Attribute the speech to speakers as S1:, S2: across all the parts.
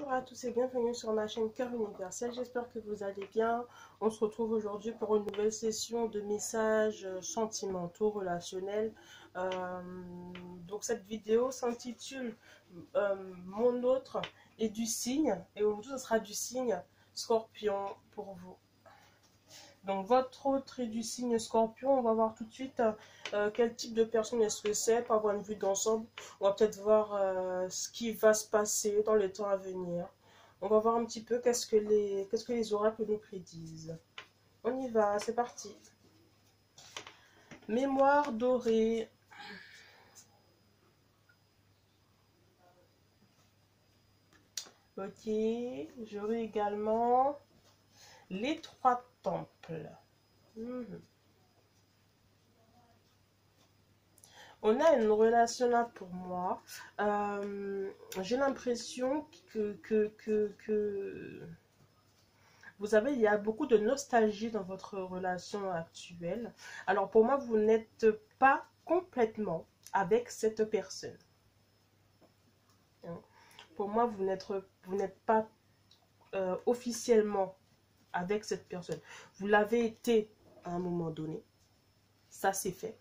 S1: Bonjour à tous et bienvenue sur ma chaîne Cœur Universel, j'espère que vous allez bien. On se retrouve aujourd'hui pour une nouvelle session de messages sentimentaux, relationnels. Donc cette vidéo s'intitule Mon autre est du signe, et aujourd'hui ce sera du signe Scorpion pour vous. Donc votre autre est du signe Scorpion, on va voir tout de suite quel type de personne est-ce que c'est, pour avoir une vue d'ensemble. On va peut-être voir ce qui va se passer dans les temps à venir. On va voir un petit peu qu'est-ce que les oracles nous prédisent. On y va, c'est parti. Mémoire dorée. Ok, j'aurai également les trois temples. On a une relation là pour moi. J'ai l'impression que vous savez, il y a beaucoup de nostalgie dans votre relation actuelle. Alors pour moi, vous n'êtes pas complètement avec cette personne. Pour moi, vous n'êtes pas officiellement avec cette personne. Vous l'avez été à un moment donné. Ça, c'est fait.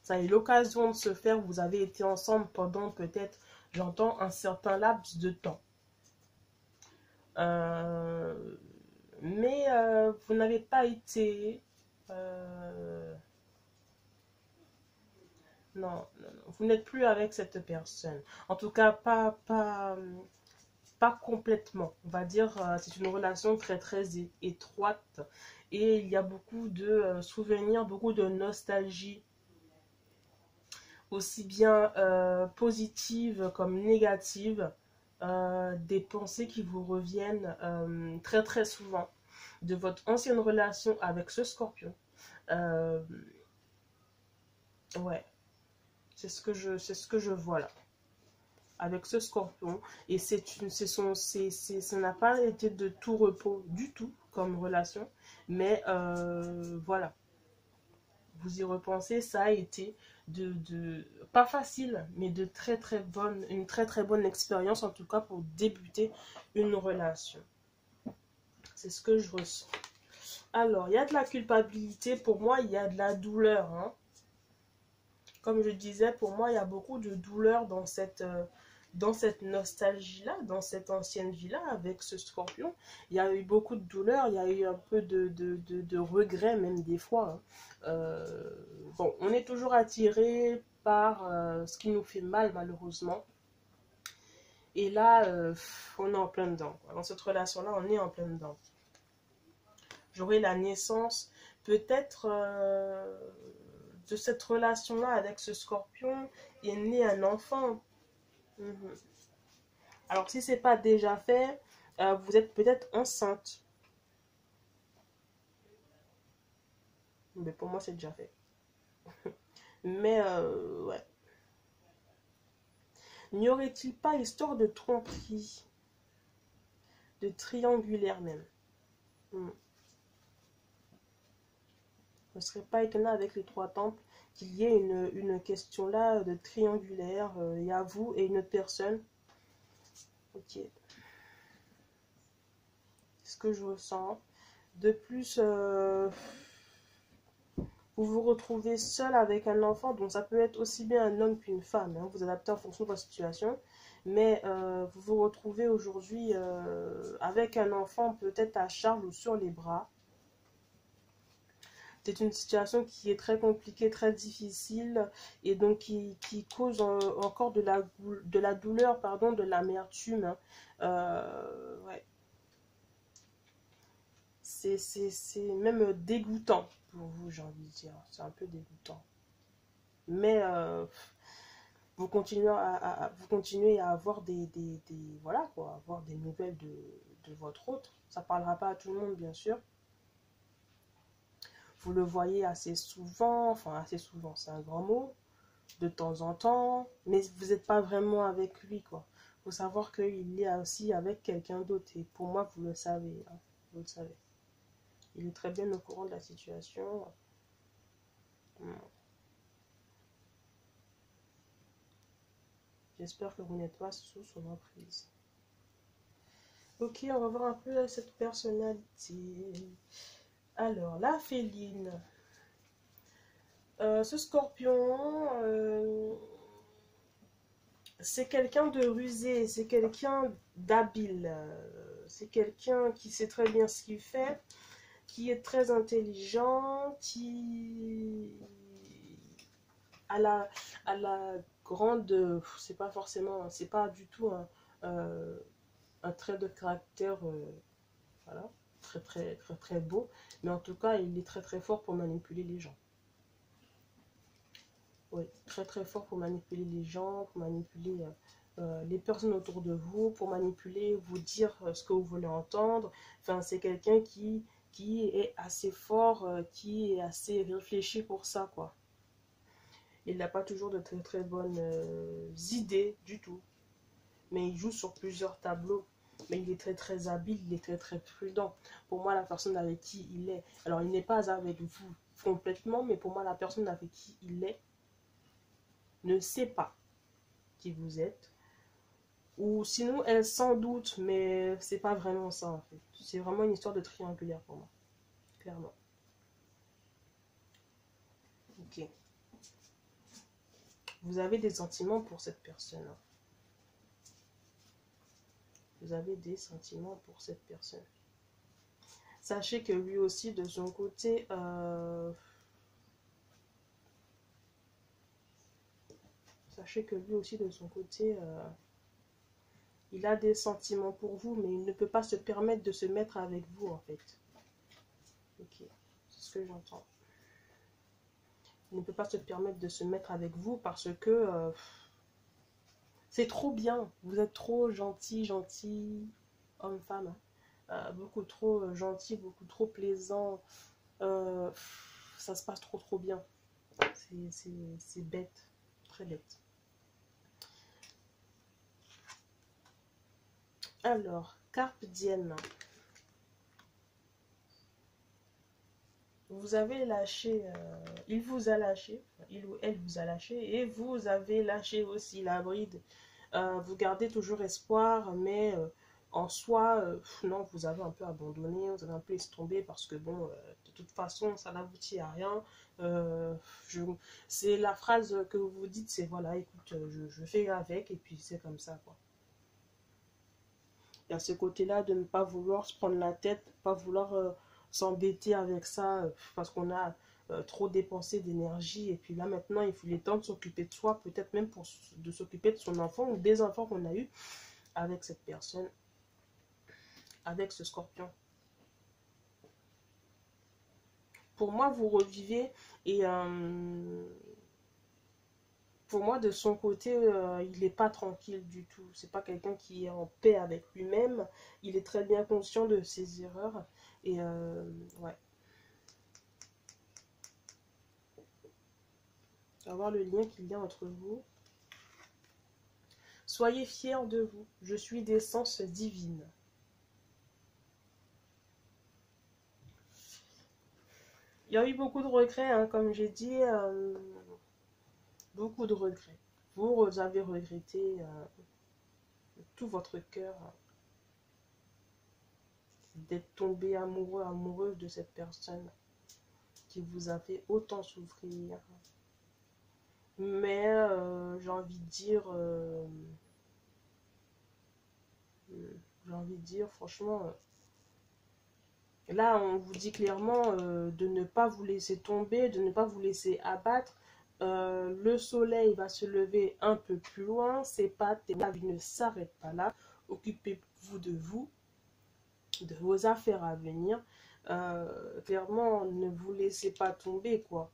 S1: Ça a eu l'occasion de se faire. Vous avez été ensemble pendant peut-être, j'entends, un certain laps de temps. Mais vous n'avez pas été... non, non, non, vous n'êtes plus avec cette personne. En tout cas, pas complètement. On va dire, c'est une relation très très étroite. Et il y a beaucoup de souvenirs, beaucoup de nostalgie, aussi bien positives comme négatives. Des pensées qui vous reviennent très très souvent de votre ancienne relation avec ce scorpion. Ouais, c'est ce que je vois là avec ce scorpion. Et ça n'a pas été de tout repos du tout comme relation, mais voilà, vous y repensez, ça a été pas facile, mais de une très très bonne expérience, en tout cas pour débuter une relation. C'est ce que je ressens. Alors, il y a de la culpabilité, pour moi, il y a de la douleur. Hein. Comme je disais, pour moi, il y a beaucoup de douleur dans cette nostalgie-là, dans cette ancienne vie-là, avec ce scorpion. Il y a eu beaucoup de douleur, il y a eu un peu de regret, même des fois. Hein. Bon, on est toujours attiré par ce qui nous fait mal, malheureusement. Et là, on est en plein dedans. Dans cette relation-là, on est en plein dedans. J'aurai la naissance, peut-être de cette relation-là avec ce scorpion, est né un enfant. Alors, si ce n'est pas déjà fait, vous êtes peut-être enceinte. Mais pour moi, c'est déjà fait. Mais, ouais. N'y aurait-il pas histoire de tromperie, de triangulaire même? Ce ne serait pas étonnant avec les trois temples qu'il y ait une question là de triangulaire. Il y a vous et une autre personne. Ok. Ce que je ressens. De plus, vous vous retrouvez seul avec un enfant, donc ça peut être aussi bien un homme qu'une femme. Hein, vous adaptez en fonction de votre situation. Mais vous vous retrouvez aujourd'hui avec un enfant peut-être à charge ou sur les bras. C'est une situation qui est très compliquée, très difficile et donc qui cause encore de la douleur, pardon, de l'amertume. Hein. Ouais. C'est même dégoûtant pour vous, j'ai envie de dire. C'est un peu dégoûtant. Mais vous continuez à avoir voilà quoi, avoir des nouvelles de votre autre. Ça ne parlera pas à tout le monde, bien sûr. Vous le voyez assez souvent, enfin assez souvent, c'est un grand mot, de temps en temps, mais vous n'êtes pas vraiment avec lui, quoi. Il faut savoir qu'il est aussi avec quelqu'un d'autre, et pour moi, vous le savez, hein, vous le savez. Il est très bien au courant de la situation. J'espère que vous n'êtes pas sous son emprise. Ok, on va voir un peu cette personnalité. Alors, la féline. Ce scorpion, c'est quelqu'un de rusé, c'est quelqu'un d'habile, c'est quelqu'un qui sait très bien ce qu'il fait, qui est très intelligent, qui a la grande, c'est pas forcément, c'est pas du tout euh, un trait de caractère, voilà, très beau, mais en tout cas, il est très fort pour manipuler les gens. Oui, très fort pour manipuler les gens, pour manipuler les personnes autour de vous, pour manipuler, vous dire ce que vous voulez entendre. Enfin, c'est quelqu'un qui est assez fort, qui est assez réfléchi pour ça, quoi. Il n'a pas toujours de très bonnes idées du tout, mais il joue sur plusieurs tableaux. Mais il est très habile, il est très prudent. Pour moi, la personne avec qui il est, alors il n'est pas avec vous complètement, mais pour moi, la personne avec qui il est ne sait pas qui vous êtes. Ou sinon, elle sans doute, mais c'est pas vraiment ça en fait. C'est vraiment une histoire de triangulaire pour moi, clairement. Ok. Vous avez des sentiments pour cette personne. Vous avez des sentiments pour cette personne. Sachez que lui aussi, de son côté, sachez que lui aussi, de son côté, il a des sentiments pour vous, mais il ne peut pas se permettre de se mettre avec vous, en fait. Ok, c'est ce que j'entends. Il ne peut pas se permettre de se mettre avec vous parce que c'est trop bien. Vous êtes trop gentil, homme-femme. Beaucoup trop gentil, beaucoup trop plaisant. Euh, ça se passe trop bien. C'est bête, très bête. Alors, carpe diem. Vous avez lâché, il vous a lâché, il ou elle vous a lâché, et vous avez lâché aussi la bride. Vous gardez toujours espoir, mais en soi, non, vous avez un peu abandonné, vous avez un peu laissé tomber parce que bon, de toute façon, ça n'aboutit à rien. Euh, je, c'est la phrase que vous dites, c'est voilà, écoute, je fais avec, et puis c'est comme ça, quoi. Il y a ce côté-là de ne pas vouloir se prendre la tête, pas vouloir s'embêter avec ça parce qu'on a trop dépensé d'énergie. Et puis là, maintenant, il est temps de s'occuper de soi, peut-être même de s'occuper de son enfant ou des enfants qu'on a eu avec cette personne, avec ce scorpion. Pour moi, vous revivez et pour moi, de son côté, il n'est pas tranquille du tout. C'est pas quelqu'un qui est en paix avec lui-même. Il est très bien conscient de ses erreurs. Et ouais, on va voir le lien qu'il y a entre vous. Soyez fiers de vous. Je suis d'essence divine. Il y a eu beaucoup de regrets, hein, comme j'ai dit. Beaucoup de regrets. Vous avez regretté de tout votre cœur d'être tombé amoureux, amoureuse de cette personne qui vous a fait autant souffrir. Mais j'ai envie de dire, franchement, là, on vous dit clairement de ne pas vous laisser tomber, de ne pas vous laisser abattre. Le soleil va se lever un peu plus loin, ses pattes et la vie ne s'arrête pas là. Occupez-vous de vous, de vos affaires à venir. Clairement, ne vous laissez pas tomber, quoi.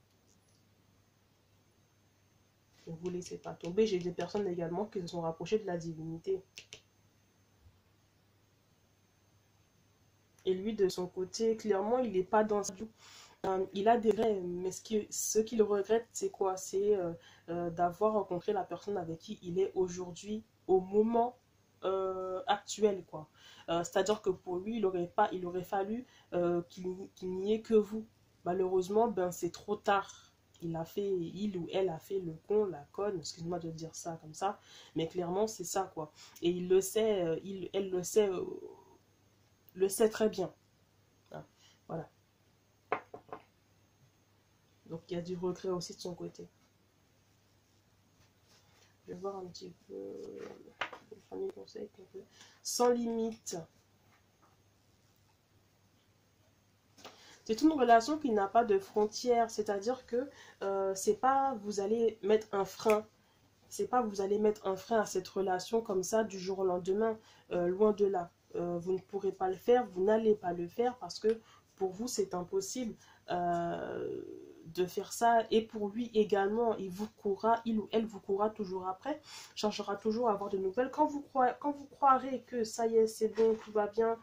S1: Ne vous laissez pas tomber. J'ai des personnes également qui se sont rapprochées de la divinité. Et lui, de son côté, clairement, il n'est pas dans sa vie. Il a des regrets, mais ce qu'il regrette, c'est quoi? C'est d'avoir rencontré la personne avec qui il est aujourd'hui, au moment actuel, quoi. C'est-à-dire que pour lui, il aurait fallu qu'il n'y ait que vous. Malheureusement, ben, c'est trop tard. Il ou elle a fait le con, la conne, excuse-moi de dire ça comme ça, mais clairement, c'est ça, quoi. Et il le sait, elle le sait le sait très bien. Hein, voilà. Donc il y a du regret aussi de son côté. Je vais voir un petit peu. Famille conseil. Sans limite. C'est une relation qui n'a pas de frontières. C'est-à-dire que c'est pas vous allez mettre un frein. C'est pas vous allez mettre un frein à cette relation comme ça du jour au lendemain. Loin de là. Vous ne pourrez pas le faire. Vous n'allez pas le faire parce que pour vous c'est impossible. De faire ça, et pour lui également, il ou elle vous courra toujours après, cherchera toujours à avoir de nouvelles. Quand vous croirez que ça y est, c'est bon, tout va bien,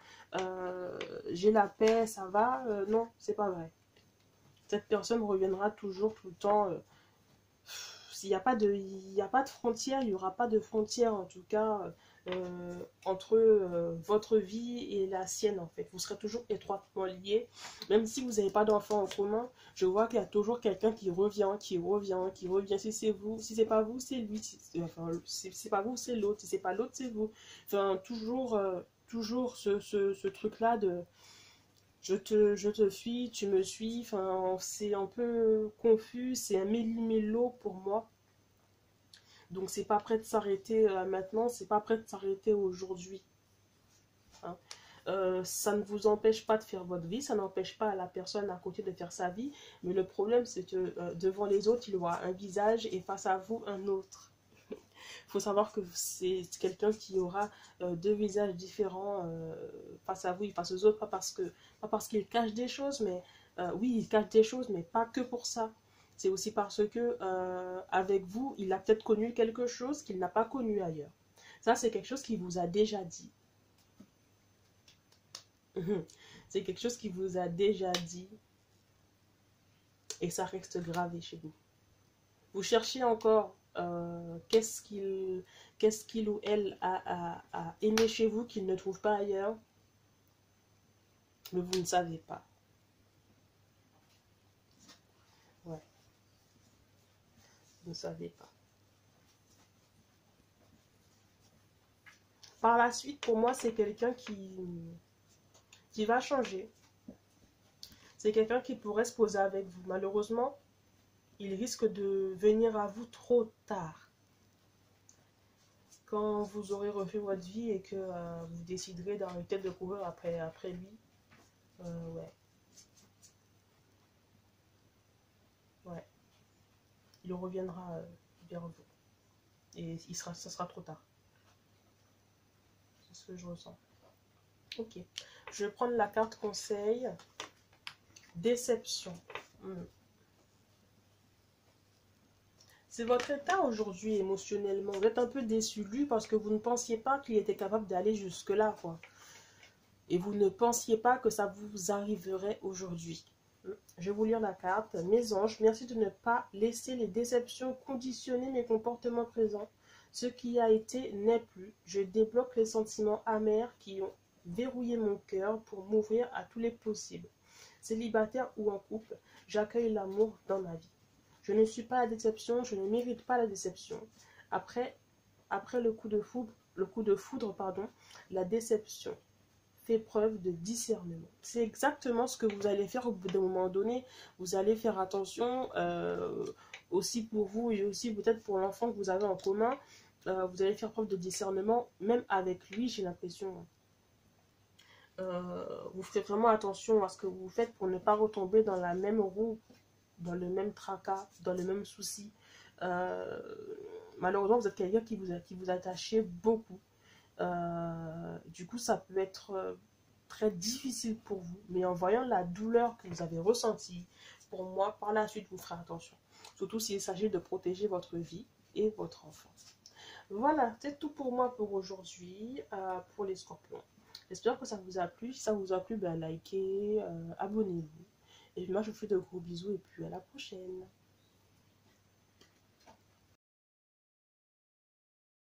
S1: j'ai la paix, ça va, non, c'est pas vrai. Cette personne reviendra toujours tout le temps. Il n'y a pas de frontières, il n'y aura pas de frontières en tout cas entre votre vie et la sienne en fait. Vous serez toujours étroitement liés, même si vous n'avez pas d'enfant en commun. Je vois qu'il y a toujours quelqu'un qui revient, qui revient, qui revient. Si c'est vous, si c'est pas vous, c'est lui. Enfin, si c'est pas vous, c'est l'autre. Si c'est pas l'autre, c'est vous. Enfin, toujours ce truc-là de je te fuis, tu me suis. Enfin, c'est un peu confus, c'est un méli-mélo pour moi. Donc c'est pas prêt de s'arrêter maintenant, c'est pas prêt de s'arrêter aujourd'hui. Hein. Ça ne vous empêche pas de faire votre vie, ça n'empêche pas la personne à côté de faire sa vie, mais le problème c'est que devant les autres, il aura un visage et face à vous un autre. Il faut savoir que c'est quelqu'un qui aura deux visages différents face à vous et face aux autres, pas parce qu'il cache des choses, mais oui, il cache des choses, mais pas que pour ça. C'est aussi parce que avec vous, il a peut-être connu quelque chose qu'il n'a pas connu ailleurs. Ça, c'est quelque chose qu'il vous a déjà dit. C'est quelque chose qu'il vous a déjà dit et ça reste gravé chez vous. Vous cherchez encore qu'est-ce qu'il ou elle a aimé chez vous qu'il ne trouve pas ailleurs, mais vous ne savez pas. Ouais. Vous ne savez pas. Par la suite, pour moi, c'est quelqu'un qui va changer. C'est quelqu'un qui pourrait se poser avec vous. Malheureusement, il risque de venir à vous trop tard. Quand vous aurez refait votre vie et que vous déciderez d'arrêter de courir après lui, ouais. Ouais. Il reviendra vers vous. Et ça sera trop tard. C'est ce que je ressens. Ok. Je vais prendre la carte conseil. Déception. C'est votre état aujourd'hui émotionnellement. Vous êtes un peu déçu lui parce que vous ne pensiez pas qu'il était capable d'aller jusque-là, quoi. Et vous ne pensiez pas que ça vous arriverait aujourd'hui. Je vais vous lire la carte. Mes anges, merci de ne pas laisser les déceptions conditionner mes comportements présents. Ce qui a été n'est plus. Je débloque les sentiments amers qui ont verrouillé mon cœur pour m'ouvrir à tous les possibles. Célibataire ou en couple, j'accueille l'amour dans ma vie. Je ne suis pas la déception, je ne mérite pas la déception. Après le coup de foudre, la déception fait preuve de discernement. C'est exactement ce que vous allez faire au bout d'un moment donné. Vous allez faire attention aussi pour vous et aussi peut-être pour l'enfant que vous avez en commun. Vous allez faire preuve de discernement, même avec lui, j'ai l'impression. Vous ferez vraiment attention à ce que vous faites pour ne pas retomber dans la même roue, dans le même tracas, dans le même souci. Malheureusement, vous êtes quelqu'un qui vous attachez beaucoup. Du coup, ça peut être très difficile pour vous. Mais en voyant la douleur que vous avez ressentie, pour moi, par la suite, vous ferez attention. Surtout s'il s'agit de protéger votre vie et votre enfant. Voilà, c'est tout pour moi pour aujourd'hui, pour les scorpions. J'espère que ça vous a plu. Si ça vous a plu, ben, likez, abonnez-vous. Et moi, je vous fais de gros bisous et puis à la prochaine.